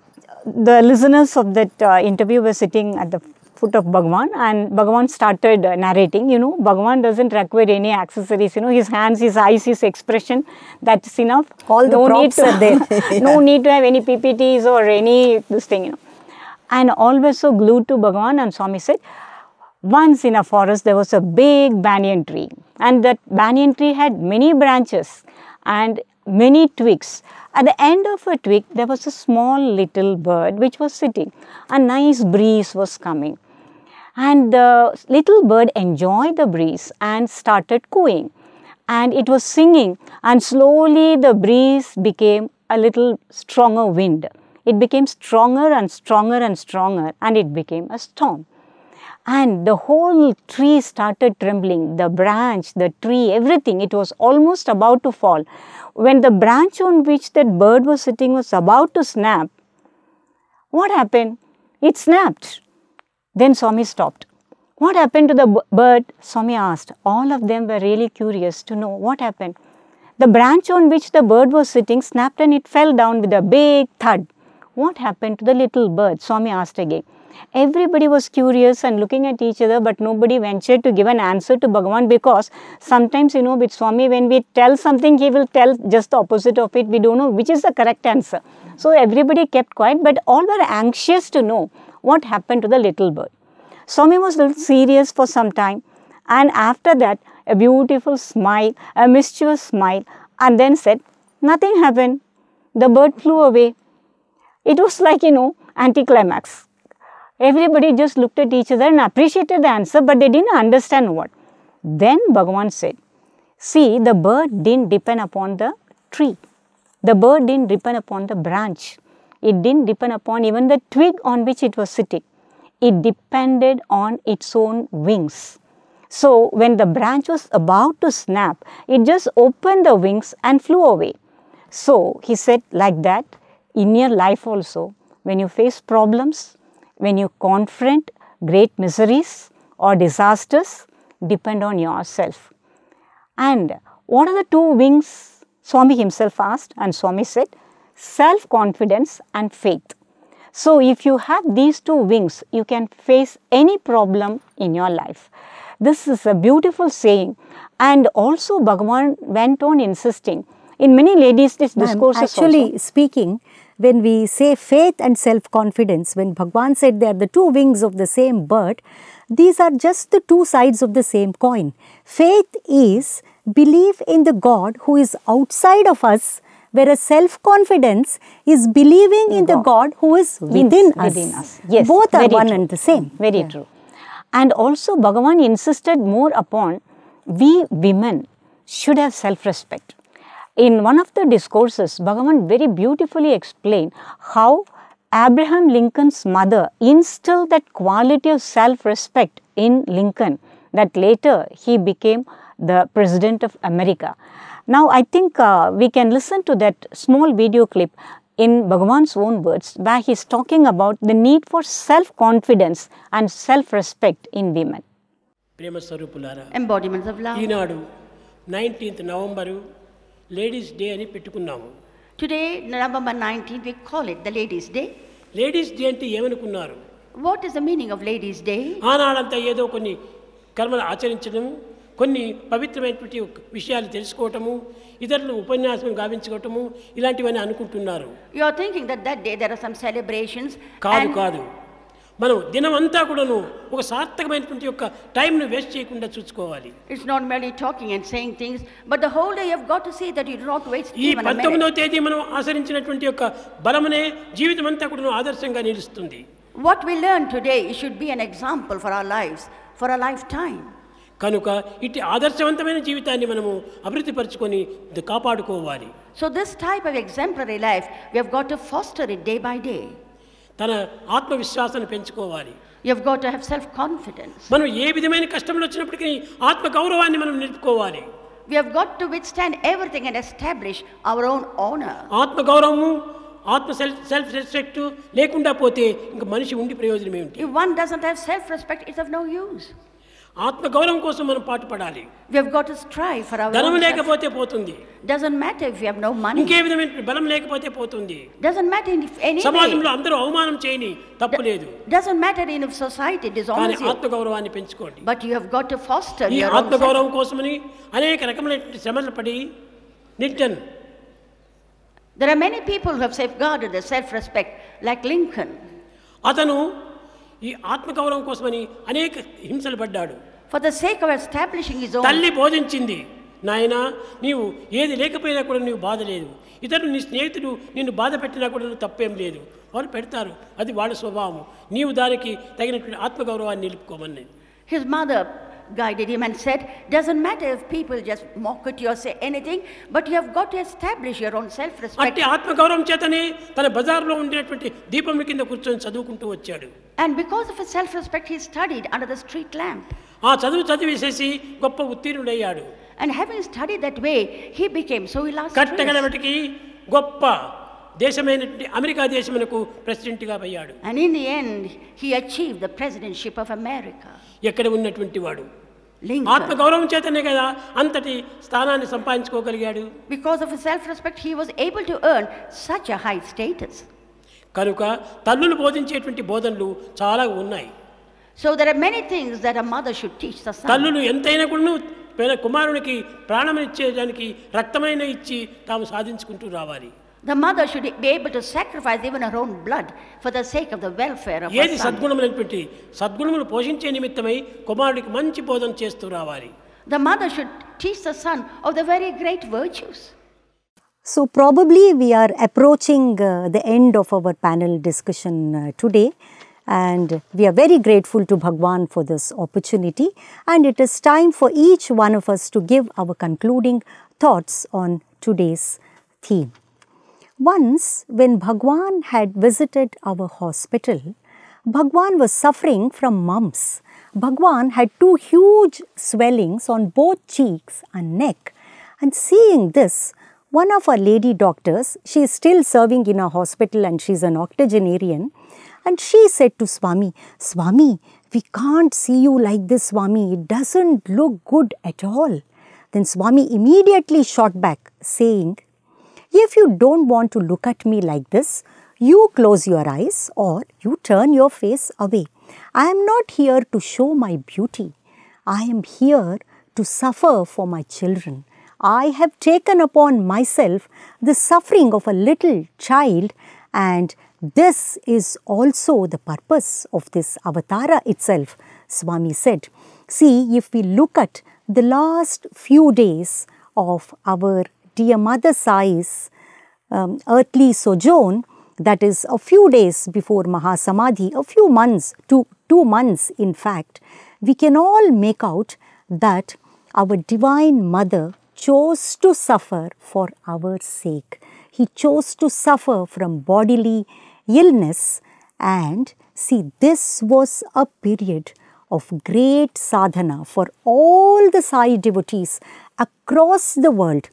listeners of that interview were sitting at the foot of Bhagwan, and Bhagwan started narrating. You know, Bhagwan doesn't require any accessories. You know, his hands, his eyes, his expression, that's enough. All the props are there. No need to have any PPTs or any this thing, you know. And always so glued to Bhagwan, and Swami said, once in a forest there was a big banyan tree, and that banyan tree had many branches and many twigs, At the end of a twig, there was a small little bird which was sitting. A nice breeze was coming. And the little bird enjoyed the breeze and started cooing. And it was singing, and slowly the breeze became a little stronger wind. It became stronger and stronger and stronger, and it became a storm. And the whole tree started trembling, the branch, the tree, everything. It was almost about to fall. When the branch on which that bird was sitting was about to snap, what happened? It snapped. Then Swami stopped. What happened to the bird? Swami asked. All of them were really curious to know what happened. The branch on which the bird was sitting snapped and it fell down with a big thud. What happened to the little bird? Swami asked again. Everybody was curious and looking at each other, but nobody ventured to give an answer to Bhagavan, because sometimes, with Swami, when we tell something, he will tell just the opposite of it. We don't know which is the correct answer. So everybody kept quiet, but all were anxious to know what happened to the little bird. Swami was a little serious for some time, and after that, a beautiful smile, a mischievous smile, and then said, nothing happened. The bird flew away. It was like, anticlimax. Everybody just looked at each other and appreciated the answer, but they didn't understand what. Then Bhagavan said, see, the bird didn't depend upon the tree. The bird didn't depend upon the branch. It didn't depend upon even the twig on which it was sitting. It depended on its own wings. So when the branch was about to snap, it just opened the wings and flew away. So he said, like that, in your life also, when you face problems, when you confront great miseries or disasters, depend on yourself. And what are the two wings? Swami himself asked, and Swami said, self-confidence and faith. So if you have these two wings, you can face any problem in your life. This is a beautiful saying. And also Bhagavan went on insisting in many ladies' discourses actually also. Speaking, when we say faith and self-confidence, when Bhagavan said they are the two wings of the same bird, these are just the two sides of the same coin. Faith is belief in the God who is outside of us, whereas self-confidence is believing in the God who is within us. Yes, both are one true. and the same. Very true. And also Bhagavan insisted more upon we women should have self-respect. In one of the discourses, Bhagavan very beautifully explained how Abraham Lincoln's mother instilled that quality of self-respect in Lincoln, that later he became the President of America. Now I think we can listen to that small video clip in Bhagavan's own words, where he is talking about the need for self-confidence and self-respect in women. Embodiments of love. 19th November Ladies' Day ani pettukunnamu. Today, November 19th, we call it the Ladies' Day. Ladies' Day ante evanukunnaru? What is the meaning of Ladies' Day? ఆనాడంతా ఏదో కొన్ని కర్మలు ఆచరించడము, కొన్ని పవిత్రమైనటువంటి విషయాలు తెలుసుకోవటము, ఇతరులను ఉపన్యాసం గావించుకోవటము, ఇలాంటివన్నీ అనుకుంటున్నారు. You are thinking that that day there are some celebrations. కాదు. మనం దినమంతా కూడాను ఒక సార్థకమైనటువంటి యొక్క టైంను వేస్ట్ చేయకుండా చూసుకోవాలి. It's not merely talking and saying things, but the whole day you have got to see that you do not waste ఈ even a minute. 19వ తేదీ మనం ఆచరించినటువంటి యొక్క బలమనే జీవితం అంతా కూడాను ఆదర్శంగా నిలుస్తుంది. What we learn today should be an example for our lives, for a lifetime. కనుక ఇట్టి ఆదర్శవంతమైన జీవితాన్ని మనము అభివృద్ధి పరచుకొని కాపాడుకోవాలి. So this type of exemplary life, we have got to foster it day by day. తన ఆత్మవిశ్వాసాన్ని పెంచుకోవాలి. You have got to have self-confidence. మనం ఏ విధమైన కష్టములు వచ్చినప్పటికీ ఆత్మ గౌరవాన్ని మనం నిలుపుకోవాలి. We have got to withstand everything and establish our own honor. ఆత్మ గౌరవము, ఆత్మ సెల్ఫ్ రెస్పెక్ట్ లేకుండా పోతే ఇంక మనిషి ఉండి ప్రయోజనం ఏమిటి? If one doesn't have self-respect, it's of no use. ఆత్మ గౌరవం కోసం మనం పాటుపడాలి. We have got to strive for our ధనం own లేకపోతే పోతుంది. Doesn't matter if you have no money. ఇంకే విధమైన బలం లేకపోతే పోతుంది. Doesn't matter if any సమాజంలో అందరూ అవమానం చేయని తప్పు లేదు. Doesn't matter in if society dishonors you. ఆత్మ గౌరవాన్ని పెంచుకోండి. But you have got to foster ఈ your ఆత్మ గౌరవం కోసమని అనేక రకమైన శ్రమలు పడి నిల్టన్. There are many people who have safeguarded their self-respect, like Lincoln. అతను ఈ ఆత్మగౌరవం కోసమని అనేక హింసలు పడ్డాడు. For the sake of establishing his own. తల్లి బోధించింది, నాయనా నీవు ఏది లేకపోయినా కూడా నీవు బాధ లేదు, ఇతరులు నీ స్నేహితుడు నిన్ను బాధ పెట్టినా కూడా నువ్వు తప్పేం లేదు, వాళ్ళు పెడతారు, అది వాళ్ళ స్వభావం, నీవు దానికి తగినటువంటి ఆత్మగౌరవాన్ని నిలుపుకోమని. His mother guided him and said, doesn't matter if people just mock at you or say anything, but you have got to establish your own self-respect. అట్టి ఆత్మగౌరవం చేతనే తన బజార్లో ఉండేటువంటి దీపం కింద కూర్చొని చదువుకుంటూ వచ్చాడు. And because of his self-respect, he studied under the street lamp. ఆ చదివేసేసి గొప్ప ఉత్తీర్ణుడయ్యాడు. And having studied that way, he became so illustrious. కట్టగలబటికి గొప్ప దేశమైనటువంటి అమెరికా దేశమునకు ప్రెసిడెంట్గా అయ్యాడు. And in the end, he achieved the presidency of America. ఎక్కడ ఉన్నటువంటి వాడు Lincoln. ఆత్మగౌరవం చేతనే కదా అంతటి స్థానాన్ని సంపాదించుకోగలిగాడు. Because of his self-respect, he was able to earn such a high status. కనుక తల్లులు బోధించేటువంటి బోధనలు చాలా ఉన్నాయి. So there are many things that a mother should teach the son. తల్లులు ఎంతైనా కూడా కుమారునికి ప్రాణమిచ్చేదానికి రక్తమైన ఇచ్చి తాము సాధించుకుంటూ రావాలి. The mother should be able to sacrifice even her own blood for the sake of the welfare of her ఏది son. సద్గుణములైనటువంటి సద్గుణములు పోషించే నిమిత్తమై కుమారుడికి మంచి బోధన చేస్తూ రావాలి. The mother should teach the son of the very great virtues. So probably we are approaching the end of our panel discussion today, and we are very grateful to Bhagwan for this opportunity, and it is time for each one of us to give our concluding thoughts on today's theme. Once when Bhagwan had visited our hospital, Bhagwan was suffering from mumps. Bhagwan had 2 huge swellings on both cheeks and neck, and seeing this, one of our lady doctors, she is still serving in our hospital and she is an octogenarian, and she said to Swami, Swami, we can't see you like this, Swami, it doesn't look good at all. Then Swami immediately shot back saying, if you don't want to look at me like this, you close your eyes or you turn your face away. I am not here to show my beauty. I am here to suffer for my children. I have taken upon myself the suffering of a little child, and this is also the purpose of this avatara itself, Swami said. See, if we look at the last few days of our dear Mother Sai's earthly sojourn, that is a few days before Mahasamadhi, a few months, 2 months in fact, we can all make out that our Divine Mother chose to suffer for our sake. He chose to suffer from bodily illness, and see, this was a period of great sadhana for all the Sai devotees across the world.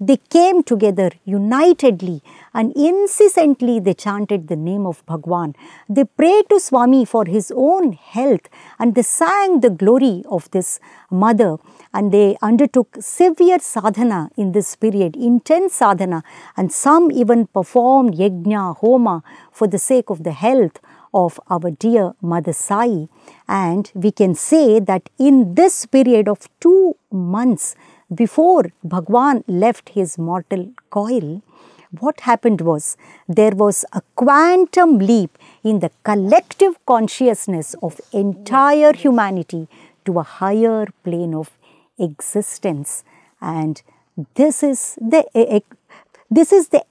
They came together unitedly and incessantly they chanted the name of Bhagwan. They prayed to Swami for his own health, and they sang the glory of this mother, and they undertook severe sadhana in this period, intense sadhana, and some even performed yajna, homa for the sake of the health of our dear Mother Sai. And we can say that in this period of 2 months before Bhagwan left his mortal coil, what happened was there was a quantum leap in the collective consciousness of entire humanity to a higher plane of existence, and this is the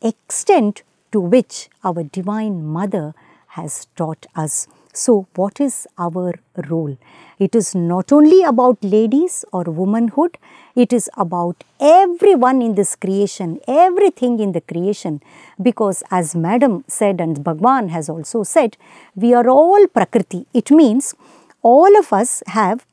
extent to which our Divine Mother has taught us. So what is our role? It is not only about ladies or womanhood, it is about everyone in this creation, everything in the creation, because as Madam said and Bhagwan has also said, we are all Prakriti. It means all of us have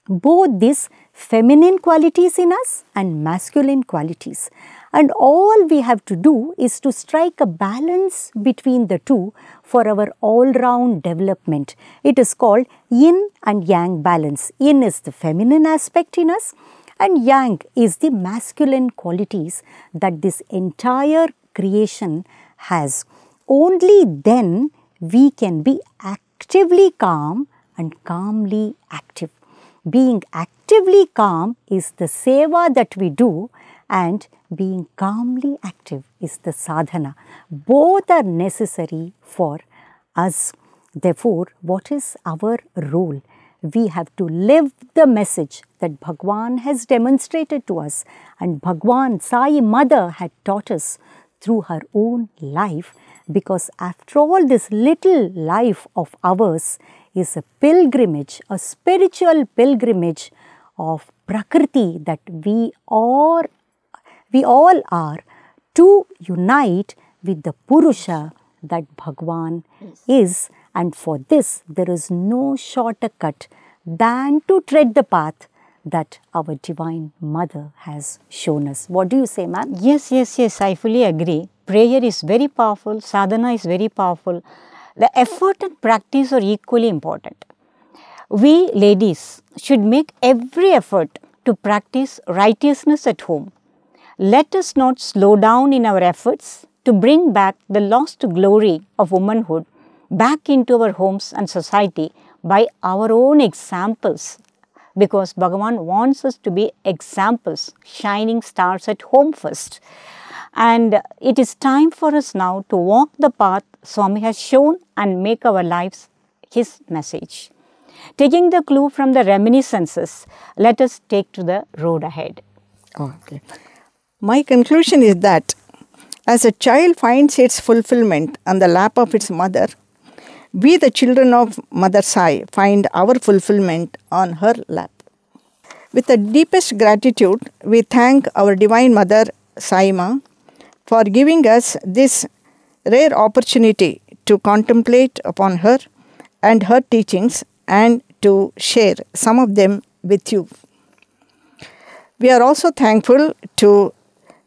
both these feminine qualities in us and masculine qualities. And all we have to do is to strike a balance between the two for our all-round development. It is called yin and yang balance. Yin is the feminine aspect in us, and yang is the masculine qualities that this entire creation has. Only then we can be actively calm and calmly active. Being actively calm is the seva that we do, and being calmly active is the sadhana. Both are necessary for us. Therefore, what is our role? We have to live the message that Bhagwan has demonstrated to us, and Bhagwan, Sai Mother, had taught us through her own life, because after all, this little life of ours is a pilgrimage, a spiritual pilgrimage of Prakriti that we all are to unite with the Purusha that Bhagwan is. And for this, there is no shorter cut than to tread the path that our Divine Mother has shown us. What do you say, ma'am? Yes, I fully agree. Prayer is very powerful, sadhana is very powerful. The effort and practice are equally important. We ladies should make every effort to practice righteousness at home. Let us not slow down in our efforts to bring back the lost glory of womanhood back into our homes and society by our own examples, because Bhagavan wants us to be examples, shining stars at home first. And it is time for us now to walk the path Swami has shown and make our lives his message. Taking the clue from the reminiscences, let us take to the road ahead. Okay. My conclusion is that as a child finds its fulfillment on the lap of its mother, we, the children of Mother Sai, find our fulfillment on her lap. With the deepest gratitude, we thank our Divine Mother Sai Ma for giving us this rare opportunity to contemplate upon her and her teachings and to share some of them with you. We are also thankful to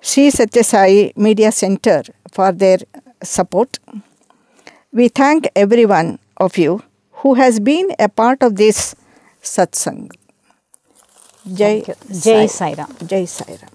Sri Satya Sai Media Center for their support. We thank every one of you who has been a part of this satsang. Jai Sai Ram. Jai Sai Ram.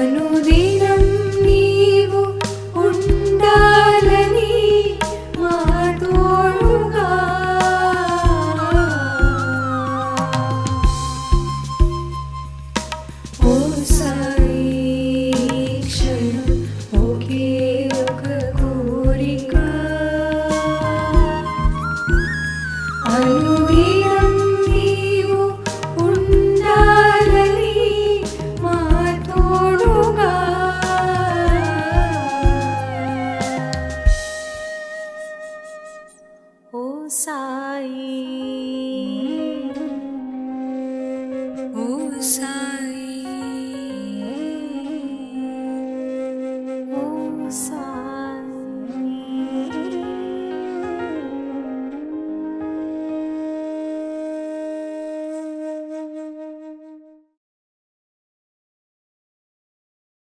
अनुदिनं